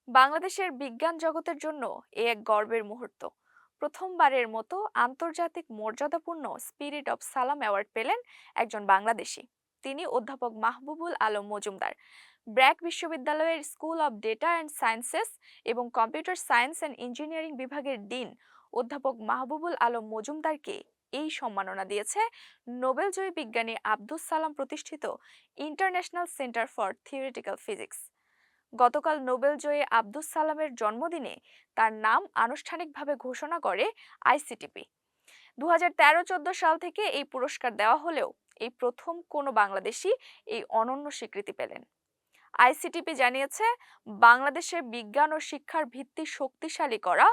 বাংলাদেশের বিজ্ঞান জগতের জন্য এক গর্বের মুহূর্ত। প্রথমবারের মতো আন্তর্জাতিক মর্যাদাপূর্ণ স্পিরিট অব সালাম অ্যাওয়ার্ড পেলেন একজন বাংলাদেশী। তিনি অধ্যাপক মাহবুবুল আলম মজুমদার। ব্র্যাক বিশ্ববিদ্যালয়ের school of data and sciences এবং কম্পিউটার সায়েন্স অ্যান্ড ইঞ্জিনিয়ারিং বিভাগের ডিন অধ্যাপক মাহবুবুল আলম মজুমদারকে এই সম্মাননা দিয়েছে নোবেলজয়ী বিজ্ঞানী আব্দুস সালাম প্রতিষ্ঠিত international centre for theoretical physics. গতকাল নোবেলজয়ী আব্দুস সালামের জন্মদিনে তার নাম আনুষ্ঠানিকভাবে ঘোষণা করে আইসিটিপি। 2013-14 সাল থেকে এই পুরস্কার দেওয়া হলেও এই প্রথম কোনো বাংলাদেশী এই অনন্য স্বীকৃতি পেলেন। আইসিটিপি জানিয়েছে, বাংলাদেশে বিজ্ঞান ও শিক্ষার ভিত্তি শক্তিশালী করা,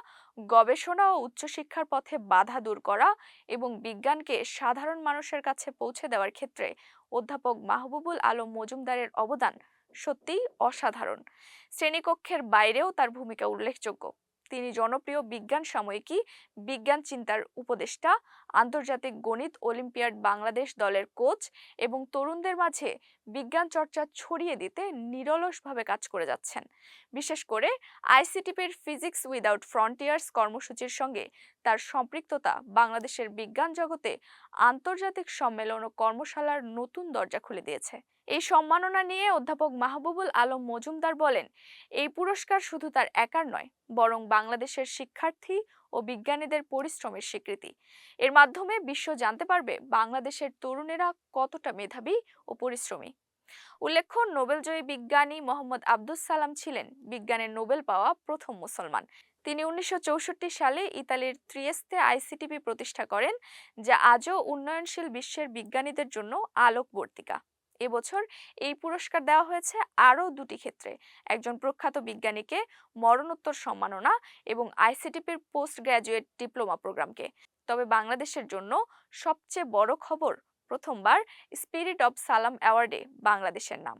গবেষণা ও উচ্চশিক্ষার পথে বাধা দূর করা এবং বিজ্ঞানকে সাধারণ মানুষের কাছে পৌঁছে দেওয়ার ক্ষেত্রে অধ্যাপক মাহবুবুল আলম মজুমদারের অবদান সত্যিই অসাধারণ। শ্রেণীকক্ষের বাইরেও তার ভূমিকা উল্লেখযোগ্য। তিনি জনপ্রিয় বিজ্ঞান সাময়িকী বিজ্ঞান চিন্তার উপদেষ্টা, আন্তর্জাতিক গণিত অলিম্পিয়াড বাংলাদেশ দলের কোচ এবং তরুণদের মাঝে বিজ্ঞান চর্চা ছড়িয়ে দিতে নিরলসভাবে কাজ করে যাচ্ছেন। বিশেষ করে আইসিটিপির ফিজিক্স উইদাউট ফ্রন্টিয়ার্স কর্মসূচির সঙ্গে তার সম্পৃক্ততা বাংলাদেশের বিজ্ঞান জগতে আন্তর্জাতিক সম্মেলন ও কর্মশালার নতুন দরজা খুলে দিয়েছে। এই সম্মাননা নিয়ে অধ্যাপক মাহবুবুল আলম মজুমদার বলেন, এই পুরস্কার শুধু তার একার নয়, বরং বাংলাদেশের শিক্ষার্থী ও বিজ্ঞানীদের পরিশ্রমের স্বীকৃতি। এর মাধ্যমে বিশ্ব জানতে পারবে বাংলাদেশের তরুণেরা কতটা মেধাবী ও পরিশ্রমী। উল্লেখ্য, নোবেলজয়ী বিজ্ঞানী মোহাম্মদ আব্দুস সালাম ছিলেন বিজ্ঞানের নোবেল পাওয়া প্রথম মুসলমান। তিনি 1964 সালে ইতালির ত্রিয়েস্তে আইসিটিপি প্রতিষ্ঠা করেন, যা আজও উন্নয়নশীল বিশ্বের বিজ্ঞানীদের জন্য আলোকবর্তিকা। এবছর এই পুরস্কার দেওয়া হয়েছে আরও দুটি ক্ষেত্রে, একজন প্রখ্যাত বিজ্ঞানীকে মরণোত্তর সম্মাননা এবং আইসিটিপির পোস্ট গ্র্যাজুয়েট ডিপ্লোমা প্রোগ্রামকে। তবে বাংলাদেশের জন্য সবচেয়ে বড় খবর, প্রথমবার স্পিরিট অব সালাম অ্যাওয়ার্ডে বাংলাদেশের নাম।